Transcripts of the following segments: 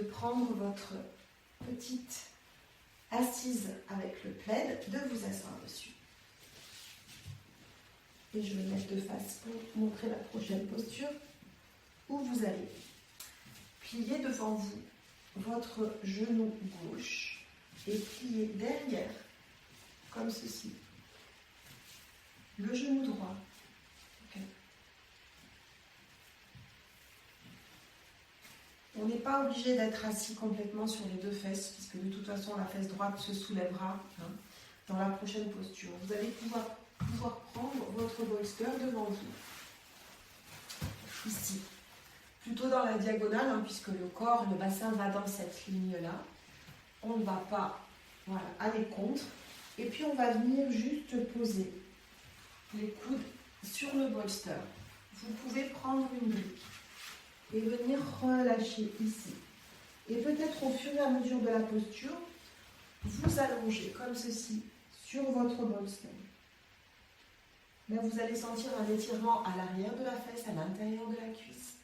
prendre votre petite assise avec le plaid, de vous asseoir dessus. Et je vais mettre de face pour montrer la prochaine posture où vous allez plier devant vous votre genou gauche et plier derrière comme ceci. Le genou droit. Okay. On n'est pas obligé d'être assis complètement sur les deux fesses, puisque de toute façon la fesse droite se soulèvera dans la prochaine posture. Vous allez pouvoir prendre votre bolster devant vous, ici, plutôt dans la diagonale, puisque le corps, le bassin va dans cette ligne-là. On ne va pas aller contre. Et puis on va venir juste poser les coudes sur le bolster. Vous pouvez prendre une brique et venir relâcher ici. Et peut-être au fur et à mesure de la posture, vous allongez comme ceci sur votre bolster. Là, vous allez sentir un étirement à l'arrière de la fesse, à l'intérieur de la cuisse.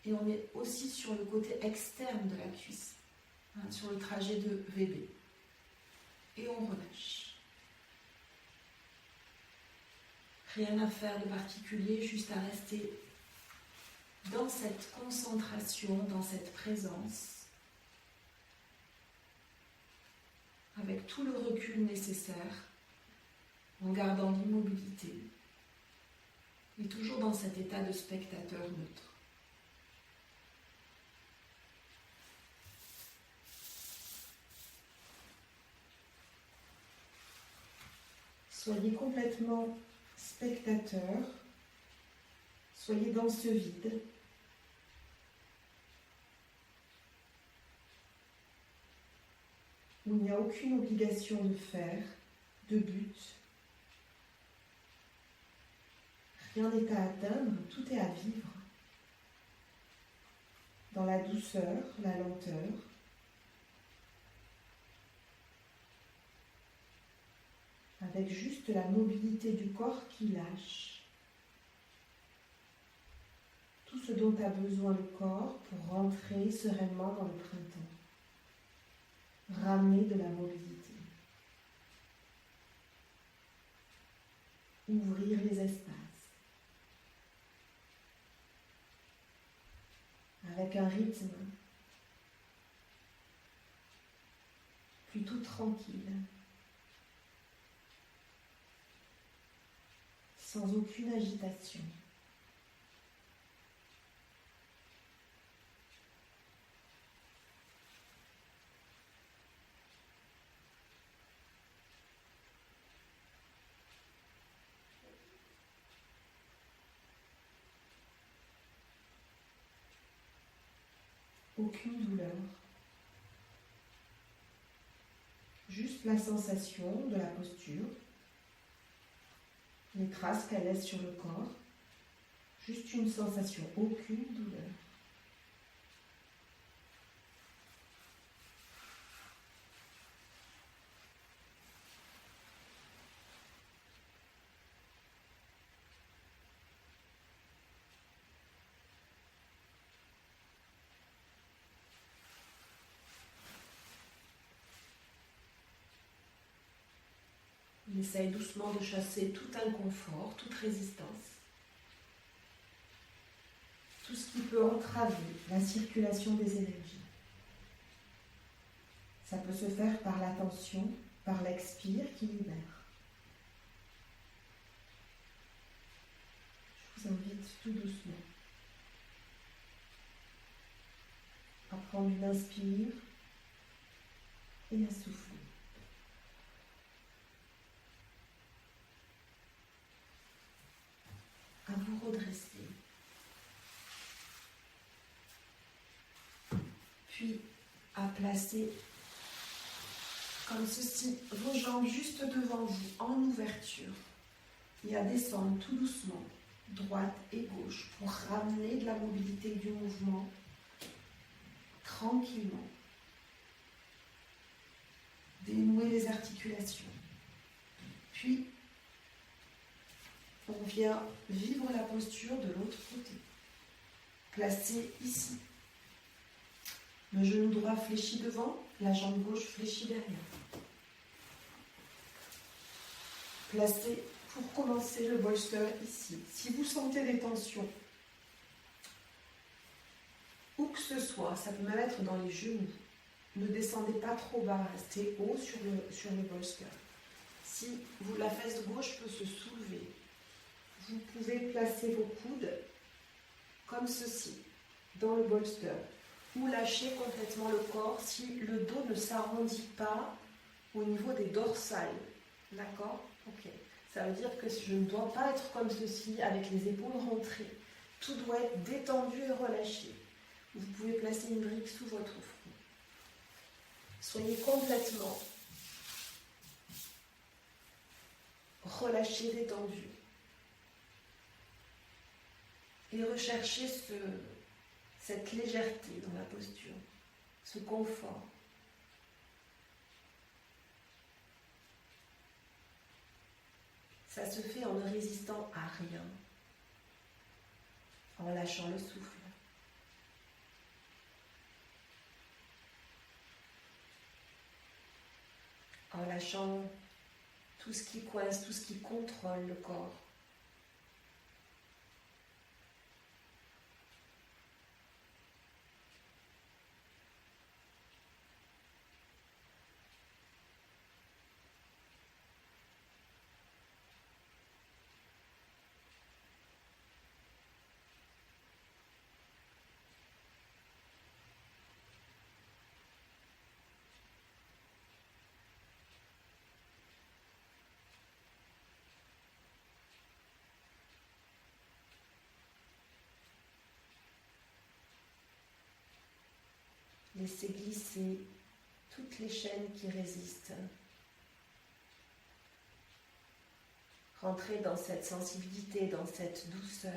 Et on est aussi sur le côté externe de la cuisse, sur le trajet de VB. Et on relâche. Rien à faire de particulier, juste à rester dans cette concentration, dans cette présence, avec tout le recul nécessaire, en gardant l'immobilité, et toujours dans cet état de spectateur neutre. Soyez complètement spectateur, soyez dans ce vide. Où il n'y a aucune obligation de faire, de but. Rien n'est à atteindre, tout est à vivre. Dans la douceur, la lenteur. Avec juste la mobilité du corps qui lâche. Tout ce dont a besoin le corps pour rentrer sereinement dans le printemps. Ramener de la mobilité. Ouvrir les espaces. Avec un rythme plutôt tranquille. Sans aucune agitation. Aucune douleur. Juste la sensation de la posture. Les traces qu'elle laisse sur le corps, juste une sensation, aucune douleur. On essaye doucement de chasser tout inconfort, toute résistance. Tout ce qui peut entraver la circulation des énergies. Ça peut se faire par l'attention, par l'expire qui libère. Je vous invite tout doucement à prendre une inspire et à souffler. À vous redresser. Puis à placer comme ceci vos jambes juste devant vous en ouverture et à descendre tout doucement, droite et gauche, pour ramener de la mobilité du mouvement tranquillement. Dénouer les articulations. Puis on vient vivre la posture de l'autre côté. Placé ici. Le genou droit fléchit devant, la jambe gauche fléchit derrière. Placez pour commencer le bolster ici. Si vous sentez des tensions, où que ce soit, ça peut même être dans les genoux, ne descendez pas trop bas, restez haut sur le bolster. Si la fesse gauche peut se soulever, vous pouvez placer vos coudes comme ceci, dans le bolster, ou lâcher complètement le corps si le dos ne s'arrondit pas au niveau des dorsales. D'accord? Ok. Ça veut dire que je ne dois pas être comme ceci, avec les épaules rentrées. Tout doit être détendu et relâché. Vous pouvez placer une brique sous votre front. Soyez complètement relâché, détendu. Et recherchez cette légèreté dans la posture, ce confort. Ça se fait en ne résistant à rien, en lâchant le souffle. En lâchant tout ce qui coince, tout ce qui contrôle le corps. Laissez glisser toutes les chaînes qui résistent. Rentrez dans cette sensibilité, dans cette douceur.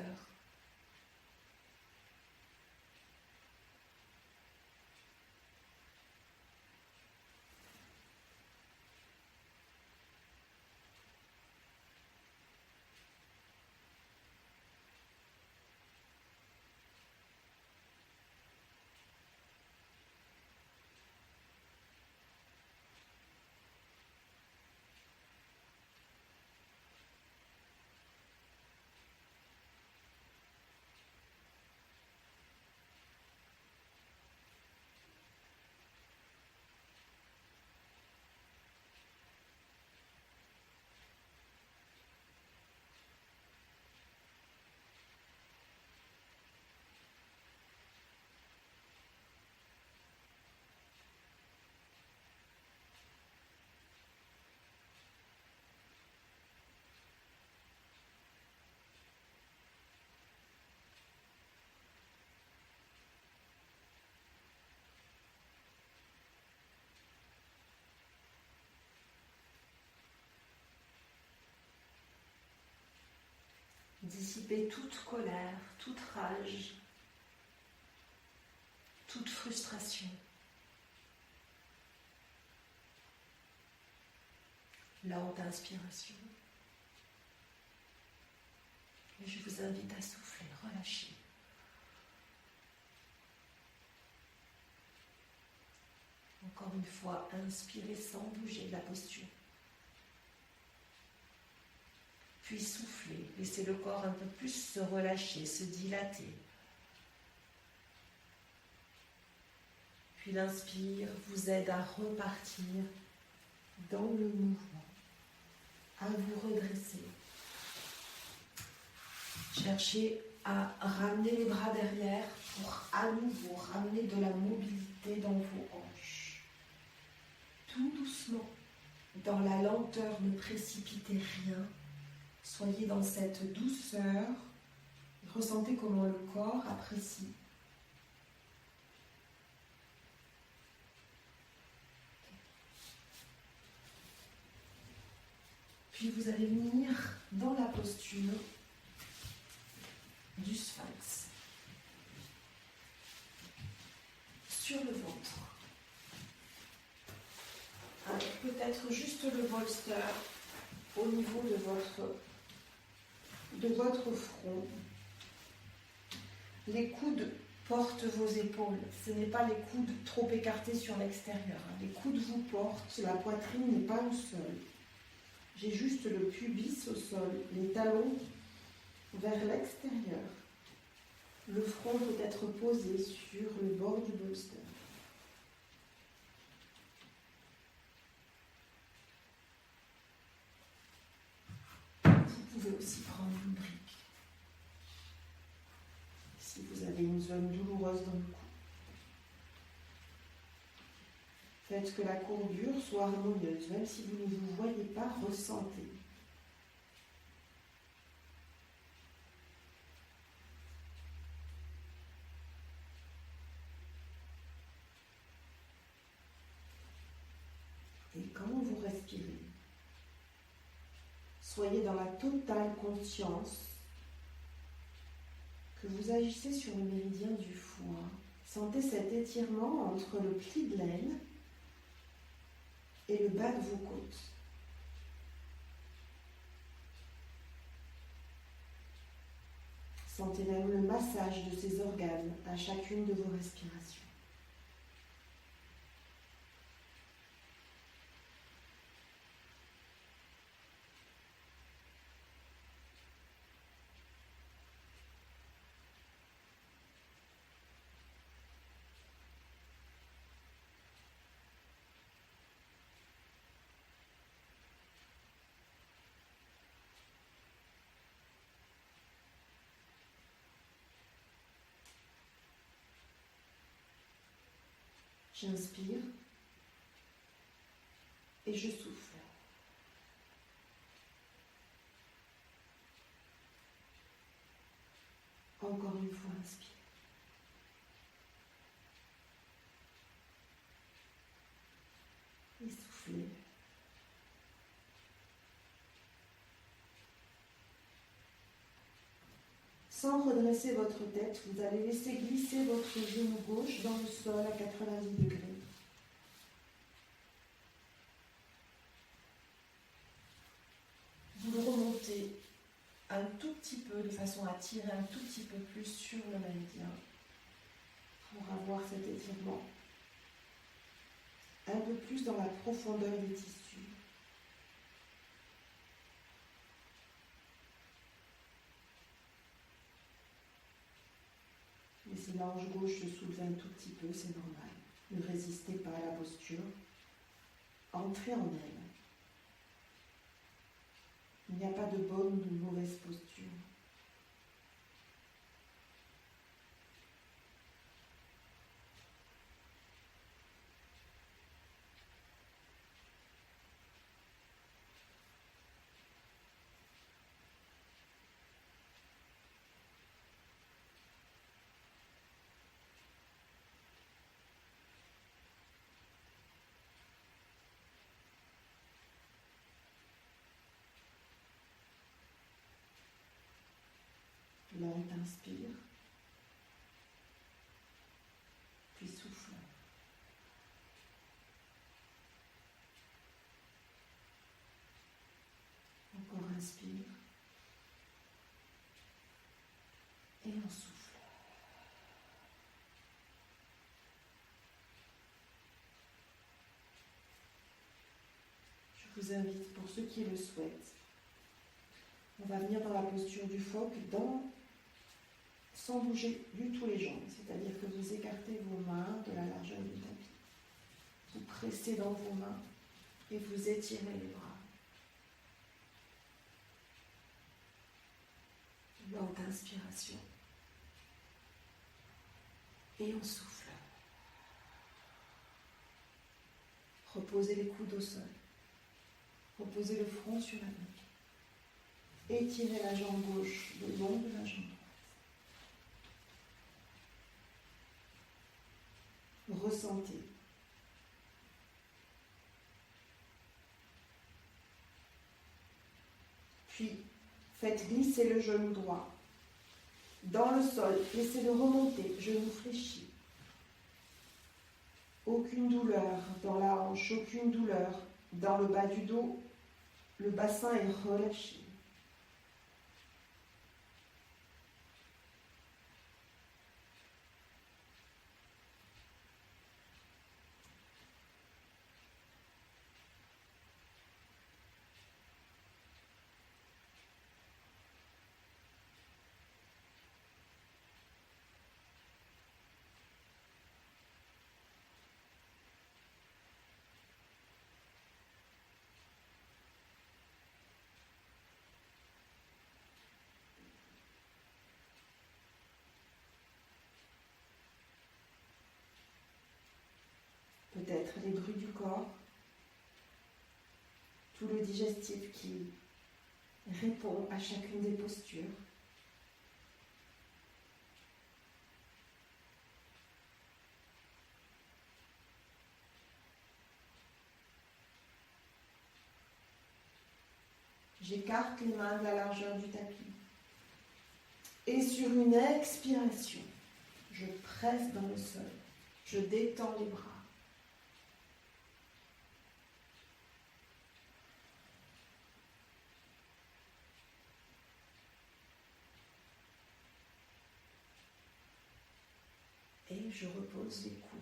Dissipez toute colère, toute rage, toute frustration. Lente inspiration. Et je vous invite à souffler, relâcher. Encore une fois, inspirez sans bouger de la posture. Puis soufflez, laissez le corps un peu plus se relâcher, se dilater. Puis l'inspire vous aide à repartir dans le mouvement, à vous redresser. Cherchez à ramener les bras derrière pour à nouveau ramener de la mobilité dans vos hanches. Tout doucement, dans la lenteur, ne précipitez rien. Soyez dans cette douceur, ressentez comment le corps apprécie. Puis vous allez venir dans la posture du sphinx, sur le ventre, avec peut-être juste le bolster au niveau de votre front, les coudes portent vos épaules. Ce n'est pas les coudes trop écartés sur l'extérieur. Les coudes vous portent, la poitrine n'est pas au sol. J'ai juste le pubis au sol, les talons vers l'extérieur. Le front peut être posé sur le bord du bolster. Vous pouvez aussi prendre une brique si vous avez une zone douloureuse dans le cou. Faites que la courbure soit harmonieuse, même si vous ne vous voyez pas, ressentez. Et quand vous respirez, soyez dans la totale conscience que vous agissez sur le méridien du foie. Sentez cet étirement entre le pli de l'aine et le bas de vos côtes. Sentez même le massage de ces organes à chacune de vos respirations. J'inspire et je souffle. Encore une fois, inspire. Et soufflez. Sans redresser votre tête, vous allez laisser glisser votre genou gauche dans le sol à 90 degrés. Vous le remontez un tout petit peu, de façon à tirer un tout petit peu plus sur le méridien pour avoir cet étirement un peu plus dans la profondeur des tissus. Laissez la hanche gauche se soulever un tout petit peu, c'est normal. Ne résistez pas à la posture. Entrez en elle. Il n'y a pas de bonne ou de mauvaise posture. Lente, inspire, puis souffle. Encore inspire, et on souffle. Je vous invite, pour ceux qui le souhaitent, on va venir dans la posture du phoque sans bouger du tout les jambes, c'est-à-dire que vous écartez vos mains de la largeur du tapis. Vous pressez dans vos mains et vous étirez les bras. Lente inspiration. Et on souffle. Reposez les coudes au sol. Reposez le front sur la nuque. Étirez la jambe gauche le long de la jambe droite. Ressentez. Puis, faites glisser le genou droit dans le sol. Laissez-le remonter, genou fléchi. Aucune douleur dans la hanche, aucune douleur dans le bas du dos. Le bassin est relâché. peut-être les bruits du corps, tout le digestif qui répond à chacune des postures. J'écarte les mains de la largeur du tapis. Et sur une expiration, je presse dans le sol. Je détends les bras. Et je repose les coudes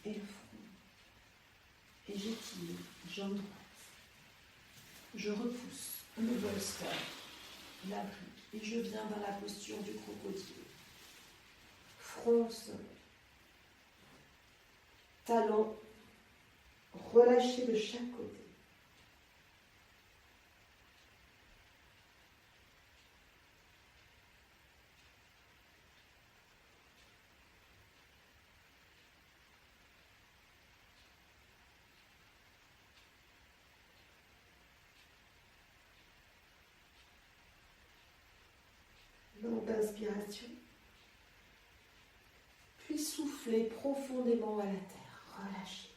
et le front. Et j'étire, jambe droite. Je repousse le bolster, la brique, et je viens dans la posture du crocodile. Front au sol. Talons relâchés de chaque côté. Longue inspiration. Puis soufflez profondément à la terre. Relâchez.